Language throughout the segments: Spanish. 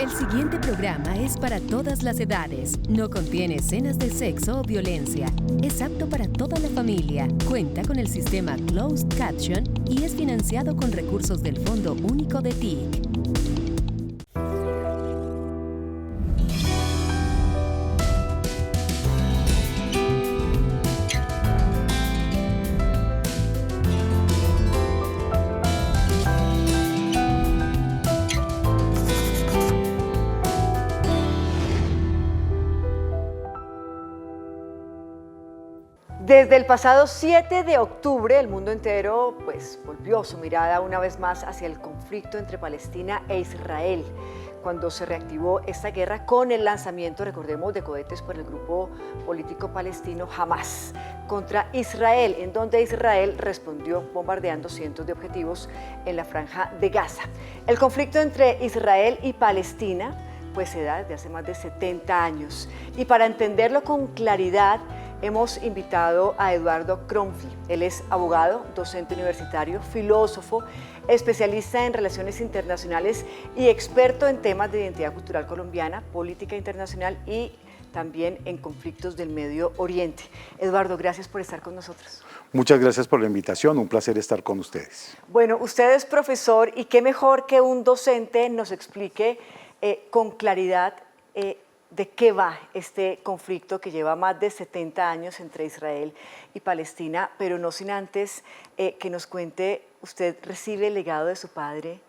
El siguiente programa es para todas las edades. No contiene escenas de sexo o violencia. Es apto para toda la familia. Cuenta con el sistema Closed Caption y es financiado con recursos del Fondo Único de TIC. Desde el pasado 7 de octubre, el mundo entero volvió su mirada una vez más hacia el conflicto entre Palestina e Israel, cuando se reactivó esta guerra con el lanzamiento, recordemos, de cohetes por el grupo político palestino Hamas contra Israel, en donde Israel respondió bombardeando cientos de objetivos en la franja de Gaza. El conflicto entre Israel y Palestina se da desde hace más de 70 años, y para entenderlo con claridad, hemos invitado a Eduardo Kronfli. Él es abogado, docente universitario, filósofo, especialista en relaciones internacionales y experto en temas de identidad cultural colombiana, política internacional y también en conflictos del Medio Oriente. Eduardo, gracias por estar con nosotros. Muchas gracias por la invitación, un placer estar con ustedes. Bueno, usted es profesor y qué mejor que un docente nos explique con claridad de qué va este conflicto que lleva más de 70 años entre Israel y Palestina, pero no sin antes que nos cuente, usted recibe el legado de su padre,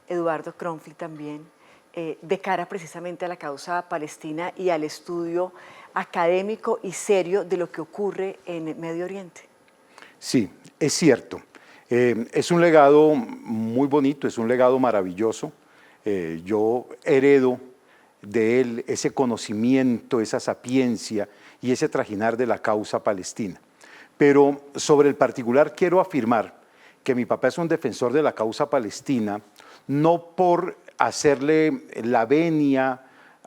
Eduardo Kronfli también, de cara precisamente a la causa palestina y al estudio académico y serio de lo que ocurre en el Medio Oriente. Sí, es cierto. Es un legado muy bonito, es un legado maravilloso. Yo heredo de él ese conocimiento, esa sapiencia y ese trajinar de la causa palestina. Pero sobre el particular quiero afirmar que mi papá es un defensor de la causa palestina, no por hacerle la venia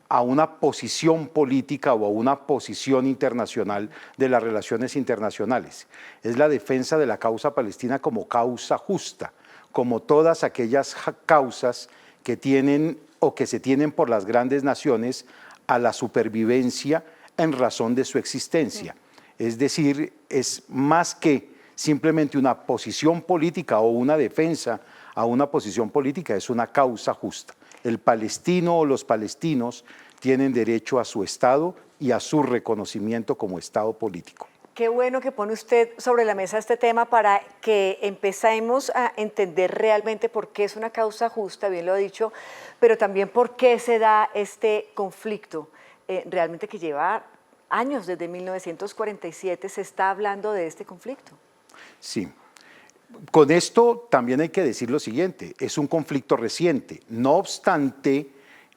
a una posición política o a una posición internacional de las relaciones internacionales. Es la defensa de la causa palestina como causa justa, como todas aquellas causas que tienen o que se tienen por las grandes naciones a la supervivencia en razón de su existencia. Es decir, es más que simplemente una posición política o una defensa a una posición política, es una causa justa. El palestino o los palestinos tienen derecho a su Estado y a su reconocimiento como Estado político. Qué bueno que pone usted sobre la mesa este tema para que empecemos a entender realmente por qué es una causa justa, bien lo ha dicho, pero también por qué se da este conflicto, realmente que lleva años, desde 1947 se está hablando de este conflicto. Sí. Con esto también hay que decir lo siguiente, es un conflicto reciente, no obstante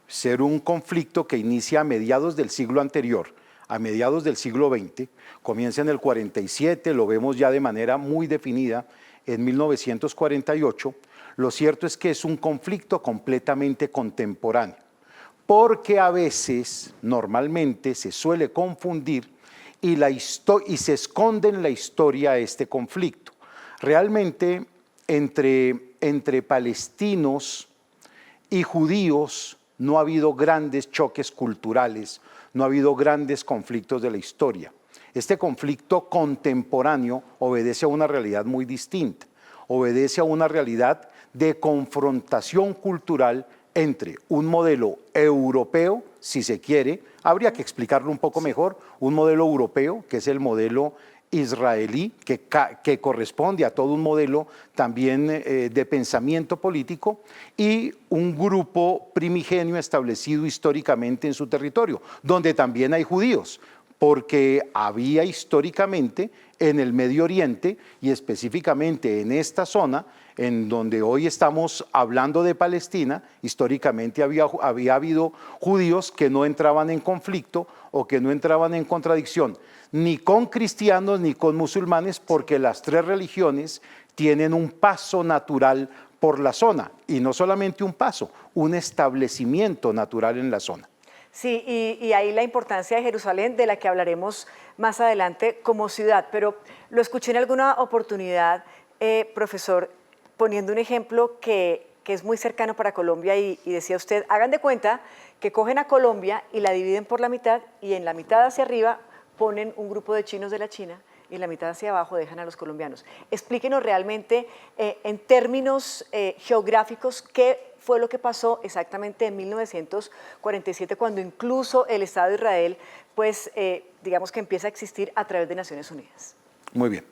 ser un conflicto que inicia a mediados del siglo anterior, a mediados del siglo XX, comienza en el 47, lo vemos ya de manera muy definida en 1948, lo cierto es que es un conflicto completamente contemporáneo, porque a veces, normalmente, se suele confundir y se esconde en la historia este conflicto. Realmente, entre palestinos y judíos no ha habido grandes choques culturales, no ha habido grandes conflictos de la historia. Este conflicto contemporáneo obedece a una realidad muy distinta, obedece a una realidad de confrontación cultural entre un modelo europeo, si se quiere, habría que explicarlo un poco mejor, un modelo europeo, que es el modelo israelí, que corresponde a todo un modelo también de pensamiento político, y un grupo primigenio establecido históricamente en su territorio, donde también hay judíos, porque había históricamente en el Medio Oriente y específicamente en esta zona, en donde hoy estamos hablando de Palestina, históricamente había habido judíos que no entraban en conflicto o que no entraban en contradicción, ni con cristianos ni con musulmanes, porque las tres religiones tienen un paso natural por la zona, y no solamente un paso, un establecimiento natural en la zona. Sí, y ahí la importancia de Jerusalén, de la que hablaremos más adelante como ciudad, pero lo escuché en alguna oportunidad, profesor, poniendo un ejemplo que que es muy cercano para Colombia y decía usted, hagan de cuenta que cogen a Colombia y la dividen por la mitad y en la mitad hacia arriba ponen un grupo de chinos de la China y en la mitad hacia abajo dejan a los colombianos. Explíquenos realmente en términos geográficos qué fue lo que pasó exactamente en 1947 cuando incluso el Estado de Israel, pues digamos que empieza a existir a través de Naciones Unidas. Muy bien.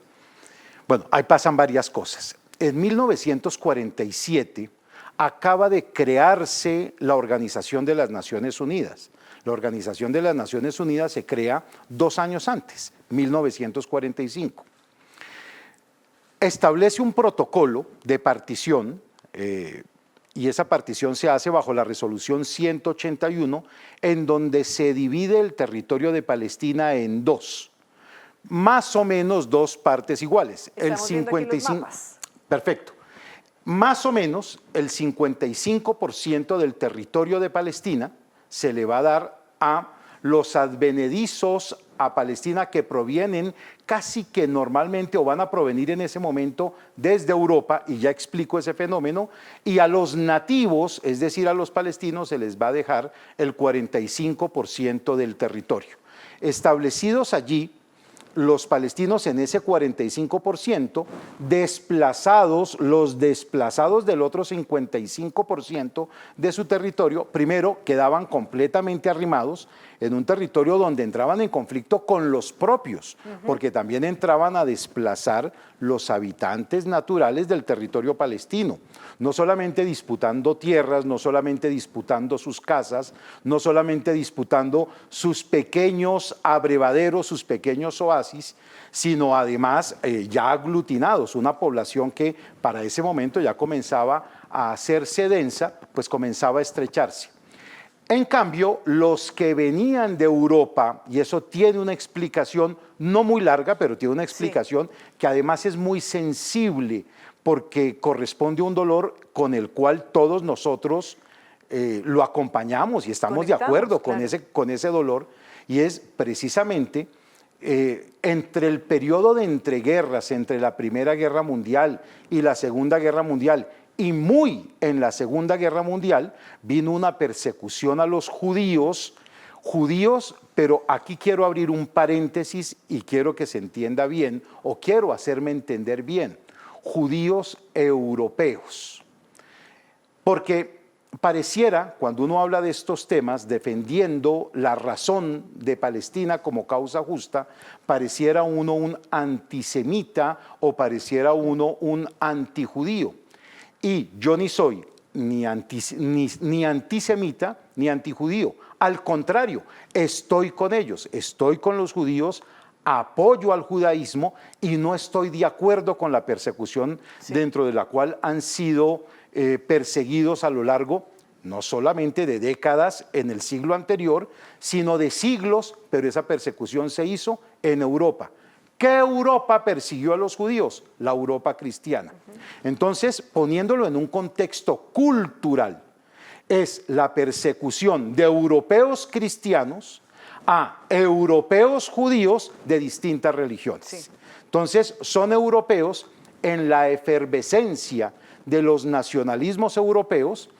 Bueno, ahí pasan varias cosas. En 1947 acaba de crearse la Organización de las Naciones Unidas. La Organización de las Naciones Unidas se crea 2 años antes, 1945. Establece un protocolo de partición y esa partición se hace bajo la resolución 181, en donde se divide el territorio de Palestina en 2. Más o menos 2 partes iguales. Estamos viendo aquí los mapas. Perfecto. Más o menos el 55% del territorio de Palestina se le va a dar a los advenedizos a Palestina que provienen casi que normalmente o van a provenir en ese momento desde Europa, y ya explico ese fenómeno, y a los nativos, es decir, a los palestinos, se les va a dejar el 45% del territorio. Establecidos allí, los palestinos en ese 45%, desplazados, los desplazados del otro 55% de su territorio, primero quedaban completamente arrimados en un territorio donde entraban en conflicto con los propios, porque también entraban a desplazar los habitantes naturales del territorio palestino, no solamente disputando tierras, no solamente disputando sus casas, no solamente disputando sus pequeños abrevaderos, sus pequeños oasis, sino además ya aglutinados, una población que para ese momento ya comenzaba a hacerse densa, pues comenzaba a estrecharse. En cambio, los que venían de Europa, y eso tiene una explicación no muy larga, pero tiene una explicación que además es muy sensible, porque corresponde a un dolor con el cual todos nosotros lo acompañamos y estamos de acuerdo con ese dolor, y es precisamente entre el periodo de entreguerras, entre la Primera Guerra Mundial y la Segunda Guerra Mundial, y muy en la Segunda Guerra Mundial, vino una persecución a los judíos, pero aquí quiero abrir un paréntesis y quiero que se entienda bien, o quiero hacerme entender bien, judíos europeos. Porque pareciera, cuando uno habla de estos temas, defendiendo la razón de Palestina como causa justa, pareciera uno un antisemita o pareciera uno un antijudío. Y yo ni soy ni antisemita ni antijudío. Al contrario, estoy con ellos, estoy con los judíos, apoyo al judaísmo y no estoy de acuerdo con la persecución dentro de la cual han sido perseguidos a lo largo no solamente de décadas en el siglo anterior, sino de siglos, pero esa persecución se hizo en Europa. ¿Qué Europa persiguió a los judíos? La Europa cristiana. Entonces, poniéndolo en un contexto cultural, es la persecución de europeos cristianos a europeos judíos de distintas religiones. Entonces, son europeos en la efervescencia de los nacionalismos europeos.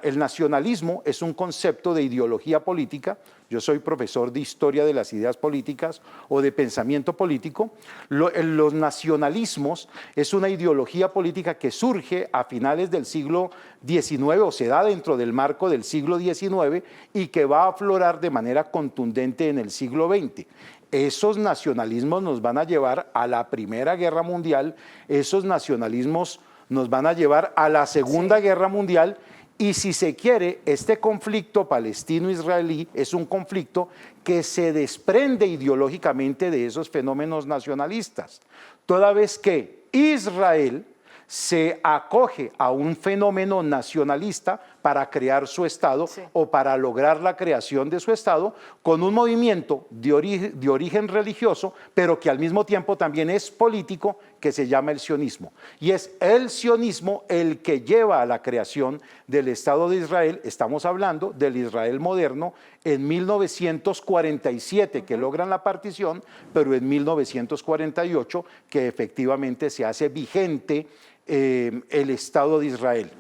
El nacionalismo es un concepto de ideología política. Yo soy profesor de historia de las ideas políticas o de pensamiento político. Los nacionalismos es una ideología política que surge a finales del siglo XIX o se da dentro del marco del siglo XIX y que va a aflorar de manera contundente en el siglo XX. Esos nacionalismos nos van a llevar a la Primera Guerra Mundial, esos nacionalismos nos van a llevar a la Segunda Guerra Mundial. Y si se quiere, este conflicto palestino-israelí es un conflicto que se desprende ideológicamente de esos fenómenos nacionalistas, toda vez que Israel se acoge a un fenómeno nacionalista para crear su Estado o para lograr la creación de su Estado con un movimiento de origen religioso, pero que al mismo tiempo también es político, que se llama el sionismo. Y es el sionismo el que lleva a la creación del Estado de Israel. Estamos hablando del Israel moderno en 1947, que logran la partición, pero en 1948 que efectivamente se hace vigente el Estado de Israel.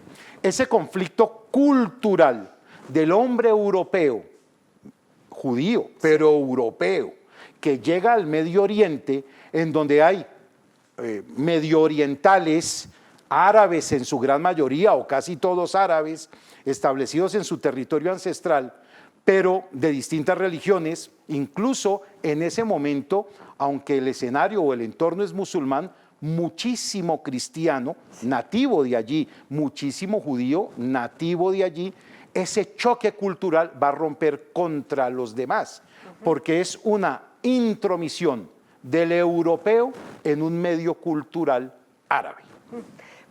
Ese conflicto cultural del hombre europeo, judío, pero europeo, que llega al Medio Oriente, en donde hay medio orientales, árabes en su gran mayoría, o casi todos árabes, establecidos en su territorio ancestral, pero de distintas religiones, incluso en ese momento, aunque el escenario o el entorno es musulmán, muchísimo cristiano, nativo de allí, muchísimo judío, nativo de allí, ese choque cultural va a romper contra los demás, porque es una intromisión del europeo en un medio cultural árabe.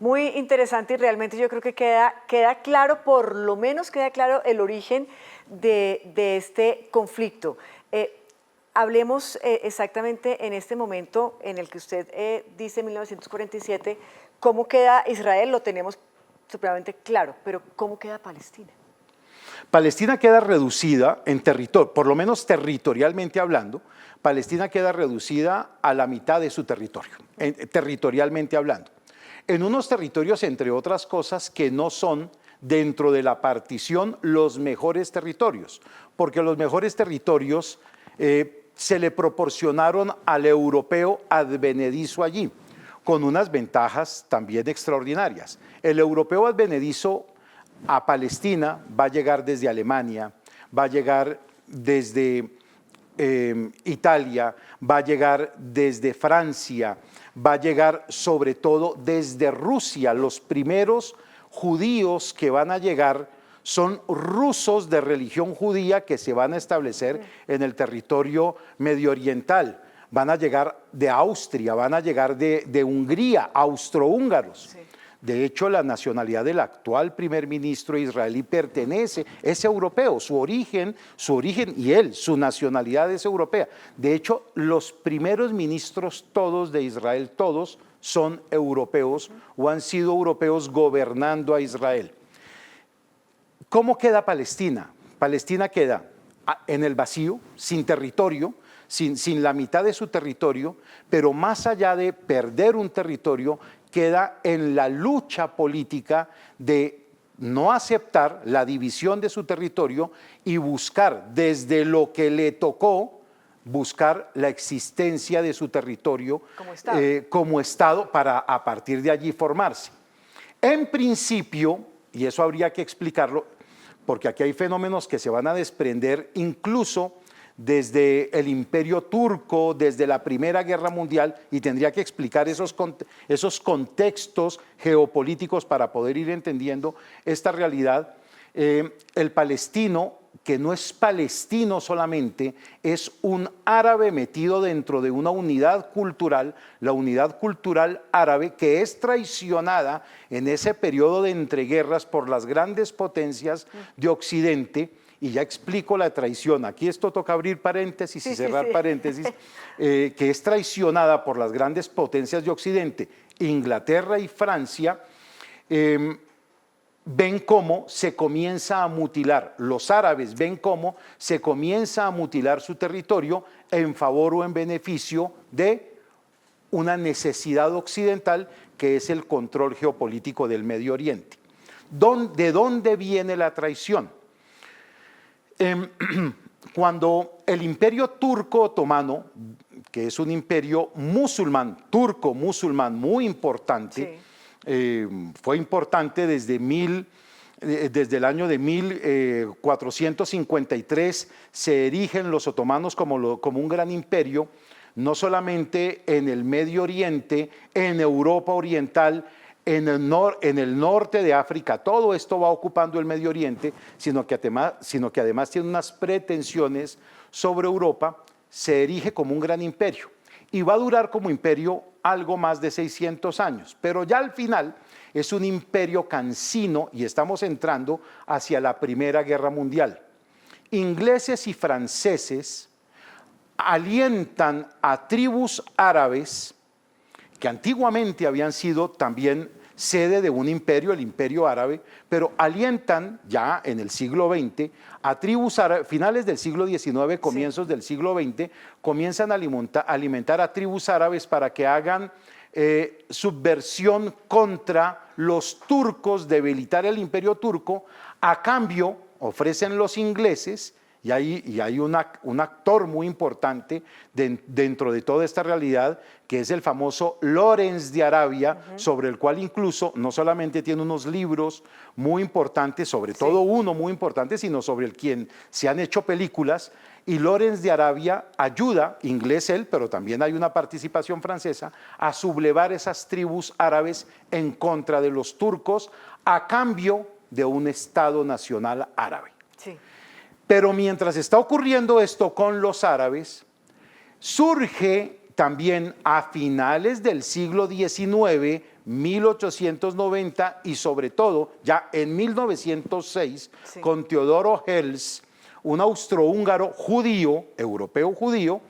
Muy interesante y realmente yo creo que queda claro, por lo menos queda claro el origen de este conflicto. Hablemos exactamente en este momento en el que usted dice 1947, cómo queda Israel, lo tenemos supremamente claro, pero ¿cómo queda Palestina? Palestina queda reducida en territorio, por lo menos territorialmente hablando, Palestina queda reducida a la mitad de su territorio, territorialmente hablando. En unos territorios, entre otras cosas, que no son dentro de la partición los mejores territorios, porque los mejores territorios se le proporcionaron al europeo advenedizo allí, con unas ventajas también extraordinarias. El europeo advenedizo a Palestina va a llegar desde Alemania, va a llegar desde Italia, va a llegar desde Francia, va a llegar sobre todo desde Rusia. Los primeros judíos que van a llegar son rusos de religión judía que se van a establecer en el territorio medio oriental. Van a llegar de Austria, van a llegar de Hungría, austrohúngaros. Sí. De hecho, la nacionalidad del actual primer ministro israelí es europeo, su origen y su nacionalidad es europea. De hecho, los primeros ministros todos de Israel, todos son europeos o han sido europeos gobernando a Israel. ¿Cómo queda Palestina? Palestina queda en el vacío, sin territorio, sin la mitad de su territorio, pero más allá de perder un territorio, queda en la lucha política de no aceptar la división de su territorio y buscar desde lo que le tocó, buscar la existencia de su territorio como Estado para a partir de allí formarse. En principio, y eso habría que explicarlo, porque aquí hay fenómenos que se van a desprender incluso desde el Imperio Turco, desde la Primera Guerra Mundial, y tendría que explicar esos contextos geopolíticos para poder ir entendiendo esta realidad. El palestino, que no es palestino solamente, es un árabe metido dentro de una unidad cultural, la unidad cultural árabe, que es traicionada en ese periodo de entreguerras por las grandes potencias de Occidente. Y ya explico la traición. Aquí esto toca abrir paréntesis y cerrar paréntesis, que es traicionada por las grandes potencias de Occidente, Inglaterra y Francia. Ven cómo se comienza a mutilar, los árabes ven cómo se comienza a mutilar su territorio en favor o en beneficio de una necesidad occidental, que es el control geopolítico del Medio Oriente. ¿De dónde viene la traición? Cuando el imperio turco otomano, que es un imperio musulmán, turco musulmán muy importante, fue importante desde el año de 1453, se erigen los otomanos como un gran imperio, no solamente en el Medio Oriente, en Europa Oriental, en el norte de África. Todo esto va ocupando el Medio Oriente, sino que además tiene unas pretensiones sobre Europa. Se erige como un gran imperio y va a durar como imperio algo más de 600 años, pero ya al final es un imperio cansino y estamos entrando hacia la Primera Guerra Mundial. Ingleses y franceses alientan a tribus árabes que antiguamente habían sido también sede de un imperio, el Imperio Árabe, pero alientan ya en el siglo XX a tribus árabes, finales del siglo XIX, comienzos del siglo XX, comienzan a alimentar a tribus árabes para que hagan subversión contra los turcos, debilitar el imperio turco. A cambio ofrecen los ingleses, y hay un actor muy importante dentro de toda esta realidad, que es el famoso Lawrence de Arabia, sobre el cual incluso no solamente tiene unos libros muy importantes, sobre todo uno muy importante, sino sobre el quien se han hecho películas. Y Lawrence de Arabia ayuda, inglés él, pero también hay una participación francesa, a sublevar esas tribus árabes en contra de los turcos a cambio de un Estado nacional árabe. Sí. Pero mientras está ocurriendo esto con los árabes, surge también a finales del siglo XIX, 1890 y sobre todo ya en 1906, con Teodoro Herzl, un austrohúngaro judío, europeo judío,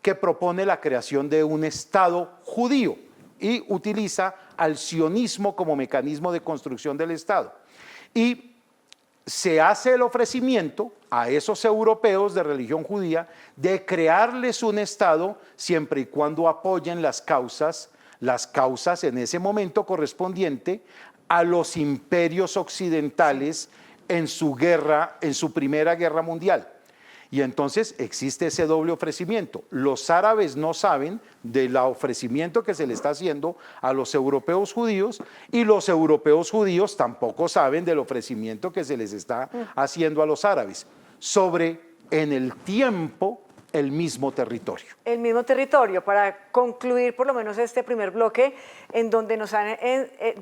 que propone la creación de un Estado judío y utiliza al sionismo como mecanismo de construcción del Estado. Y se hace el ofrecimiento a esos europeos de religión judía de crearles un Estado siempre y cuando apoyen las causas en ese momento correspondiente a los imperios occidentales en su guerra, en su primera guerra mundial. Y entonces existe ese doble ofrecimiento. Los árabes no saben del ofrecimiento que se le está haciendo a los europeos judíos y los europeos judíos tampoco saben del ofrecimiento que se les está haciendo a los árabes sobre, en el tiempo, el mismo territorio. El mismo territorio, para concluir por lo menos este primer bloque, en donde nos han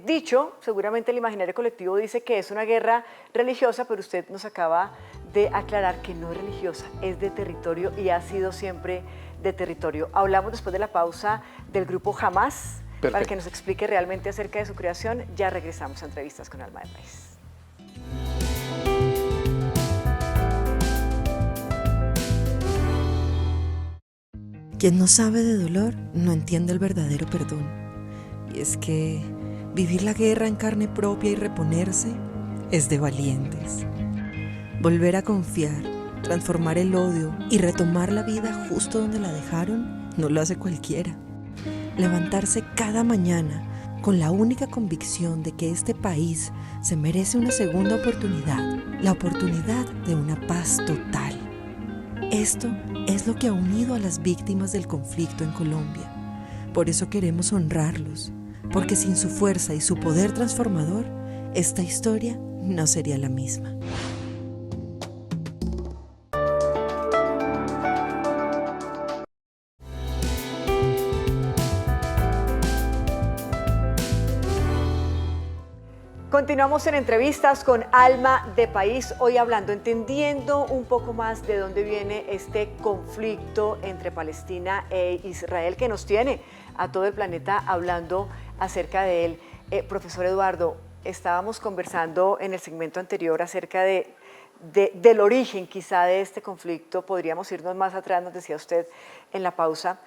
dicho, seguramente el imaginario colectivo dice que es una guerra religiosa, pero usted nos acaba de aclarar que no es religiosa, es de territorio y ha sido siempre de territorio. Hablamos después de la pausa del grupo Hamas. Perfecto. Para que nos explique realmente acerca de su creación. Ya regresamos a Entrevistas con Alma de País. Quien no sabe de dolor no entiende el verdadero perdón. Y es que vivir la guerra en carne propia y reponerse es de valientes. Volver a confiar, transformar el odio y retomar la vida justo donde la dejaron no lo hace cualquiera. Levantarse cada mañana con la única convicción de que este país se merece una segunda oportunidad, la oportunidad de una paz total. Esto es lo que ha unido a las víctimas del conflicto en Colombia. Por eso queremos honrarlos, porque sin su fuerza y su poder transformador, esta historia no sería la misma. Continuamos en Entrevistas con Alma de País, hoy hablando, entendiendo un poco más de dónde viene este conflicto entre Palestina e Israel que nos tiene a todo el planeta hablando acerca de él. Profesor Eduardo, estábamos conversando en el segmento anterior acerca del origen quizá de este conflicto, podríamos irnos más atrás, nos decía usted en la pausa,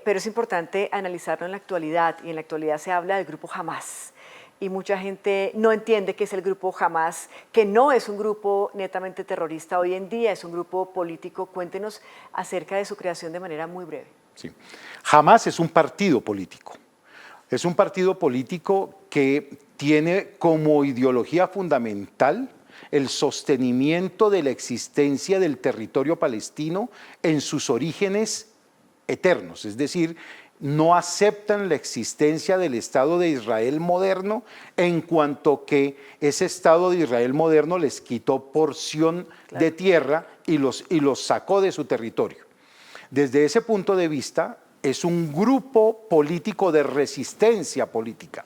pero es importante analizarlo en la actualidad, y en la actualidad se habla del grupo Hamas. Y mucha gente no entiende qué es el grupo Hamas, que no es un grupo netamente terrorista hoy en día, es un grupo político. Cuéntenos acerca de su creación de manera muy breve. Sí. Hamas es un partido político. Es un partido político que tiene como ideología fundamental el sostenimiento de la existencia del territorio palestino en sus orígenes eternos, es decir, no aceptan la existencia del Estado de Israel moderno, en cuanto que ese Estado de Israel moderno les quitó porción de tierra y los sacó de su territorio. Desde ese punto de vista, es un grupo político de resistencia política.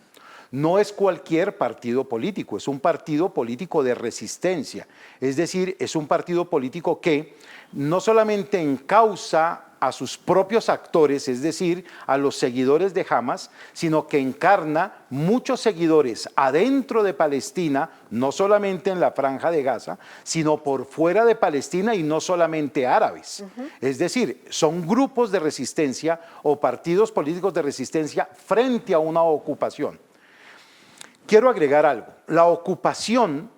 No es cualquier partido político, es un partido político de resistencia. Es decir, es un partido político que no solamente encausa a sus propios actores, es decir, a los seguidores de Hamas, sino que encarna muchos seguidores adentro de Palestina, no solamente en la Franja de Gaza, sino por fuera de Palestina y no solamente árabes. Es decir, son grupos de resistencia o partidos políticos de resistencia frente a una ocupación. Quiero agregar algo. La ocupación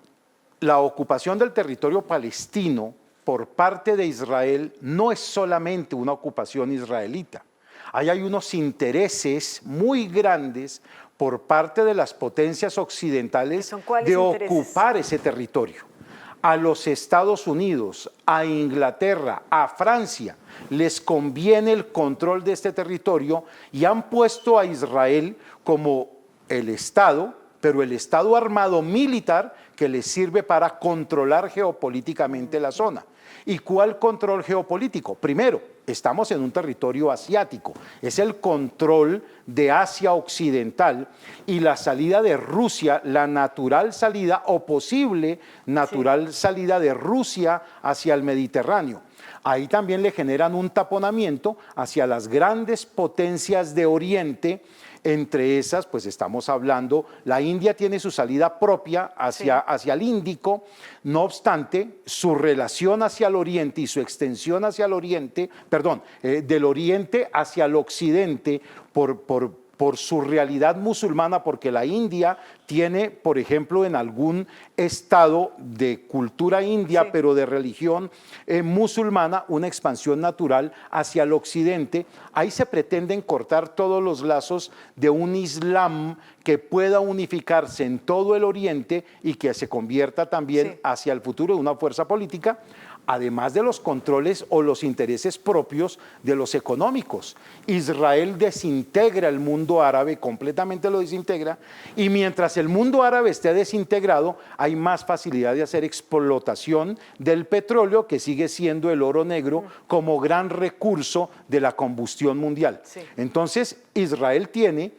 del territorio palestino por parte de Israel no es solamente una ocupación israelita. Ahí hay unos intereses muy grandes por parte de las potencias occidentales de ocupar ese territorio. A los Estados Unidos, a Inglaterra, a Francia, les conviene el control de este territorio y han puesto a Israel como el Estado, pero el Estado armado militar que les sirve para controlar geopolíticamente la zona. ¿Y cuál control geopolítico? Primero, estamos en un territorio asiático, es el control de Asia Occidental y la salida de Rusia, la natural salida o posible natural salida de Rusia hacia el Mediterráneo. Ahí también le generan un taponamiento hacia las grandes potencias de Oriente. Entre esas, pues estamos hablando, la India tiene su salida propia hacia el Índico, no obstante, su relación hacia el Oriente y su extensión hacia el Oriente, del Oriente hacia el Occidente, por su realidad musulmana, porque la India tiene, por ejemplo, en algún estado de cultura india, pero de religión musulmana, una expansión natural hacia el occidente. Ahí se pretenden cortar todos los lazos de un Islam que pueda unificarse en todo el oriente y que se convierta también hacia el futuro de una fuerza política, además de los controles o los intereses propios de los económicos. Israel desintegra el mundo árabe, completamente lo desintegra, y mientras el mundo árabe esté desintegrado, hay más facilidad de hacer explotación del petróleo, que sigue siendo el oro negro como gran recurso de la combustión mundial. Entonces, Israel tiene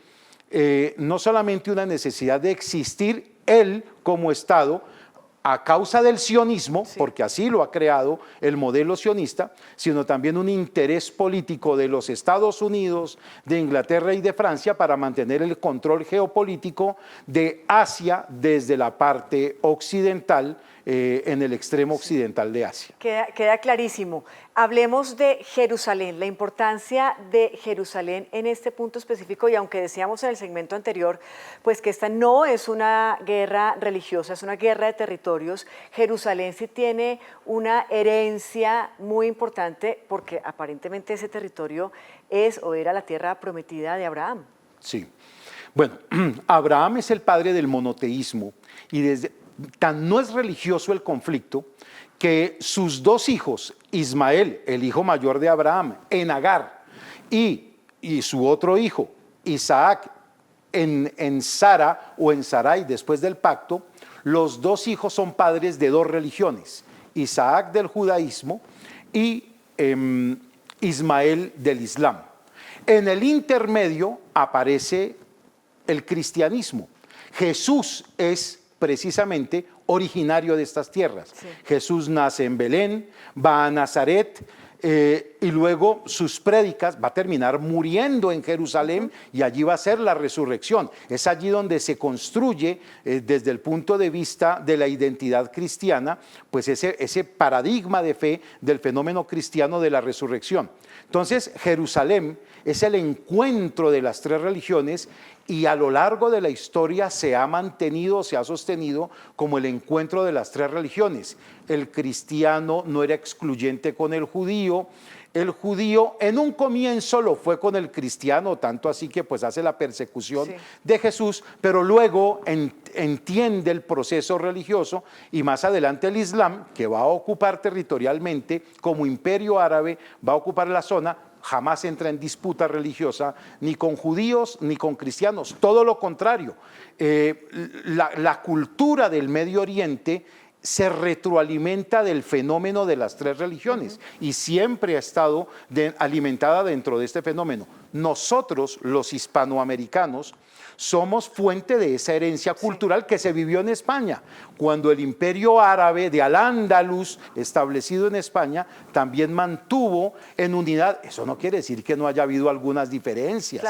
no solamente una necesidad de existir él como Estado, a causa del sionismo, porque así lo ha creado el modelo sionista, sino también un interés político de los Estados Unidos, de Inglaterra y de Francia para mantener el control geopolítico de Asia desde la parte occidental, en el extremo occidental de Asia. Queda clarísimo. Hablemos de Jerusalén, la importancia de Jerusalén en este punto específico, y aunque decíamos en el segmento anterior, pues que esta no es una guerra religiosa, es una guerra de territorios, Jerusalén sí tiene una herencia muy importante porque aparentemente ese territorio es o era la tierra prometida de Abraham. Sí. Bueno, Abraham es el padre del monoteísmo y tan no es religioso el conflicto que sus dos hijos, Ismael, el hijo mayor de Abraham, en Agar, y su otro hijo, Isaac, en Sara o en Sarai, después del pacto, los dos hijos son padres de dos religiones, Isaac del judaísmo y Ismael del islam. En el intermedio aparece el cristianismo. Jesús es precisamente originario de estas tierras. Jesús nace en Belén, va a Nazaret y luego sus prédicas, va a terminar muriendo en Jerusalén y allí va a ser la resurrección. Es allí donde se construye desde el punto de vista de la identidad cristiana, pues ese paradigma de fe del fenómeno cristiano de la resurrección. Entonces, Jerusalén es el encuentro de las tres religiones y a lo largo de la historia se ha mantenido, se ha sostenido como el encuentro de las tres religiones. El cristiano no era excluyente con el judío en un comienzo lo fue con el cristiano, tanto así que pues hace la persecución de Jesús, pero luego entiende el proceso religioso y más adelante el Islam, que va a ocupar territorialmente como imperio árabe, va a ocupar la zona. Jamás entra en disputa religiosa ni con judíos ni con cristianos, todo lo contrario. La cultura del Medio Oriente se retroalimenta del fenómeno de las tres religiones y siempre ha estado alimentada dentro de este fenómeno. Nosotros, los hispanoamericanos, somos fuente de esa herencia cultural que se vivió en España, cuando el imperio árabe de Al-Ándalus, establecido en España, también mantuvo en unidad, eso no quiere decir que no haya habido algunas diferencias,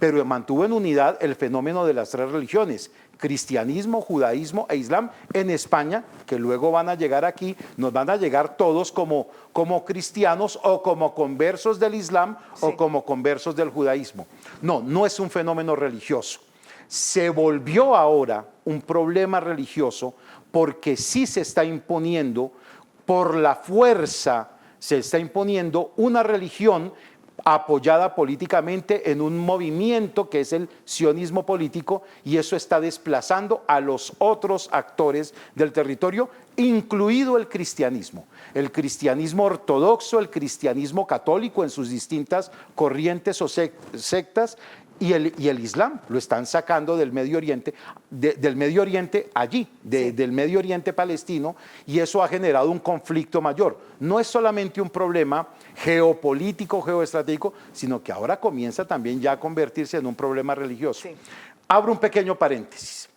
pero mantuvo en unidad el fenómeno de las tres religiones, cristianismo, judaísmo e islam en España, que luego van a llegar aquí, nos van a llegar todos como cristianos o como conversos del islam o como conversos del judaísmo. No es un fenómeno religioso. Se volvió ahora un problema religioso porque sí se está imponiendo por la fuerza, se está imponiendo una religión apoyada políticamente en un movimiento que es el sionismo político, y eso está desplazando a los otros actores del territorio, incluido el cristianismo ortodoxo, el cristianismo católico en sus distintas corrientes o sectas, y el Islam lo están sacando del Medio Oriente, del Medio Oriente allí, del Medio Oriente palestino, y eso ha generado un conflicto mayor. No es solamente un problema geopolítico, geoestratégico, sino que ahora comienza también ya a convertirse en un problema religioso. Sí. Abro un pequeño paréntesis.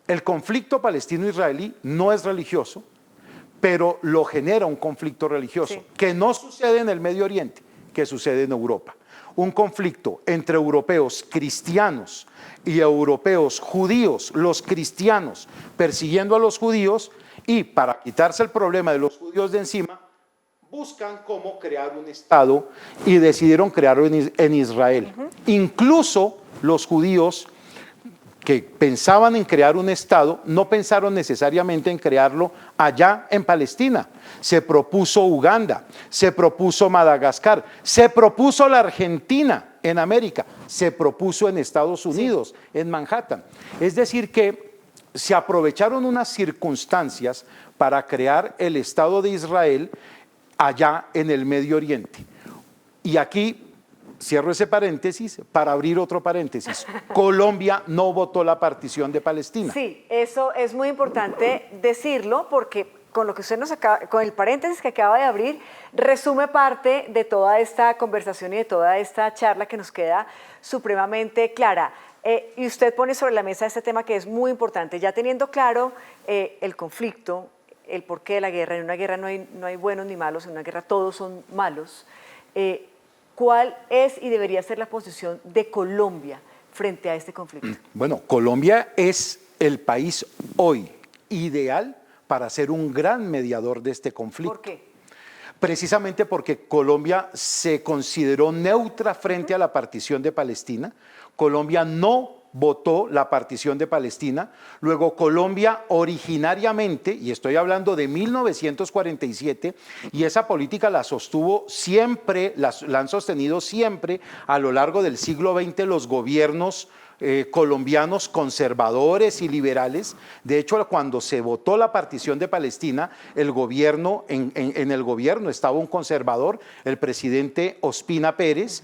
El conflicto palestino-israelí no es religioso, pero lo genera un conflicto religioso, que no sucede en el Medio Oriente, que sucede en Europa. Un conflicto entre europeos cristianos y europeos judíos, los cristianos persiguiendo a los judíos, y para quitarse el problema de los judíos de encima, buscan cómo crear un Estado y decidieron crearlo en Israel. Incluso los judíos que pensaban en crear un Estado no pensaron necesariamente en crearlo allá en Palestina. Se propuso Uganda, se propuso Madagascar, se propuso la Argentina en América, se propuso en Estados Unidos, en Manhattan. Es decir que se aprovecharon unas circunstancias para crear el Estado de Israel allá en el Medio Oriente. Y aquí cierro ese paréntesis para abrir otro paréntesis. Colombia no votó la partición de Palestina. Sí, eso es muy importante decirlo, porque con lo que usted con el paréntesis que acaba de abrir, resume parte de toda esta conversación y de toda esta charla que nos queda supremamente clara. Y usted pone sobre la mesa este tema que es muy importante, ya teniendo claro el conflicto, el porqué de la guerra. En una guerra no hay buenos ni malos, en una guerra todos son malos. ¿Cuál es y debería ser la posición de Colombia frente a este conflicto? Bueno, Colombia es el país hoy ideal para ser un gran mediador de este conflicto. ¿Por qué? Precisamente porque Colombia se consideró neutra frente a la partición de Palestina. Colombia no votó la partición de Palestina. Luego Colombia originariamente, y estoy hablando de 1947, y esa política la sostuvo siempre, la han sostenido siempre a lo largo del siglo XX los gobiernos colombianos conservadores y liberales. De hecho, cuando se votó la partición de Palestina, el gobierno, en el gobierno estaba un conservador, el presidente Ospina Pérez.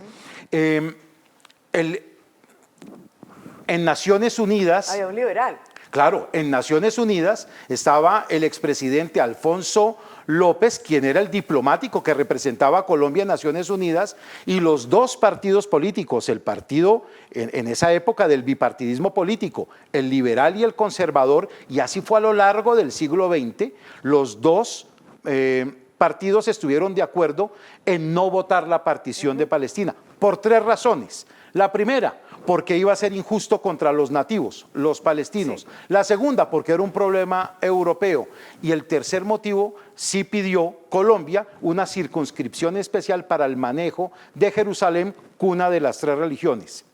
En Naciones Unidas… Había un liberal. Claro, en Naciones Unidas estaba el expresidente Alfonso López, quien era el diplomático que representaba a Colombia en Naciones Unidas, y los dos partidos políticos, el partido en esa época del bipartidismo político, el liberal y el conservador, y así fue a lo largo del siglo XX, los dos partidos estuvieron de acuerdo en no votar la partición de Palestina, por tres razones. La primera, porque iba a ser injusto contra los nativos, los palestinos. Sí. La segunda, porque era un problema europeo. Y el tercer motivo, sí pidió Colombia una circunscripción especial para el manejo de Jerusalén, cuna de las tres religiones.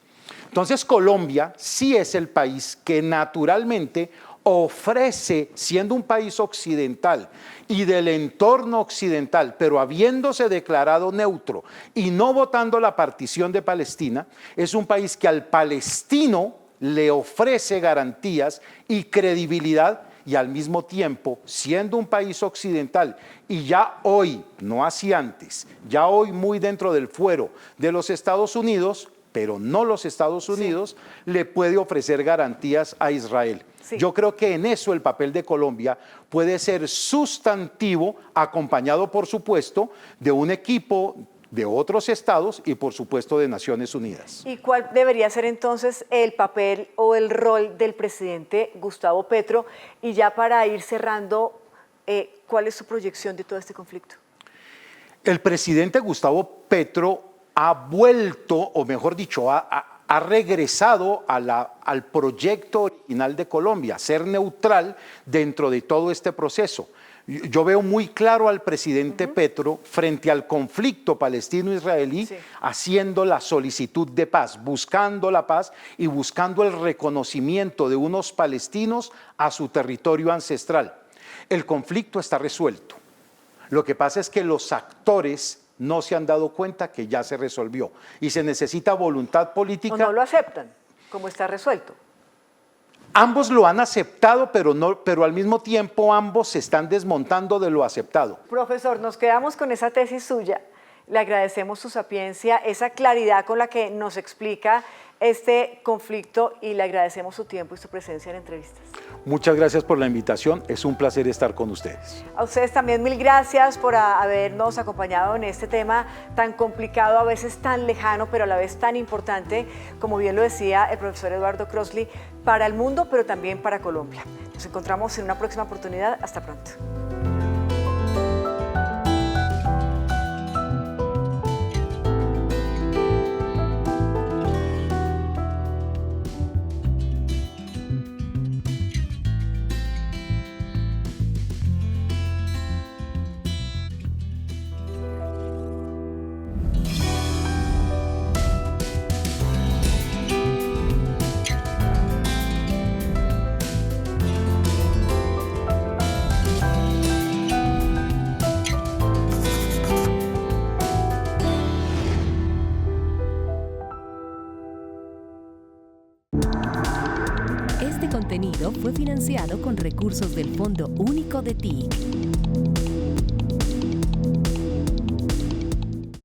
Entonces, Colombia sí es el país que naturalmente ofrece, siendo un país occidental y del entorno occidental, pero habiéndose declarado neutro y no votando la partición de Palestina, es un país que al palestino le ofrece garantías y credibilidad, y al mismo tiempo, siendo un país occidental y ya hoy, no así antes, ya hoy muy dentro del fuero de los Estados Unidos, pero no los Estados Unidos, le puede ofrecer garantías a Israel. Sí. Yo creo que en eso el papel de Colombia puede ser sustantivo, acompañado, por supuesto, de un equipo de otros estados y, por supuesto, de Naciones Unidas. ¿Y cuál debería ser entonces el papel o el rol del presidente Gustavo Petro? Y ya para ir cerrando, ¿cuál es su proyección de todo este conflicto? El presidente Gustavo Petro ha vuelto, o mejor dicho, ha regresado al proyecto original de Colombia, ser neutral dentro de todo este proceso. Yo veo muy claro al presidente Petro frente al conflicto palestino-israelí, haciendo la solicitud de paz, buscando la paz y buscando el reconocimiento de unos palestinos a su territorio ancestral. El conflicto está resuelto. Lo que pasa es que los actores no se han dado cuenta que ya se resolvió y se necesita voluntad política. O no lo aceptan, como está resuelto. Ambos lo han aceptado, pero al mismo tiempo ambos se están desmontando de lo aceptado. Profesor, nos quedamos con esa tesis suya. Le agradecemos su sapiencia, esa claridad con la que nos explica este conflicto y le agradecemos su tiempo y su presencia en entrevistas. Muchas gracias por la invitación, es un placer estar con ustedes. A ustedes también mil gracias por habernos acompañado en este tema tan complicado, a veces tan lejano, pero a la vez tan importante, como bien lo decía el profesor Eduardo Crossley, para el mundo, pero también para Colombia. Nos encontramos en una próxima oportunidad. Hasta pronto. Este contenido fue financiado con recursos del Fondo Único de TIC.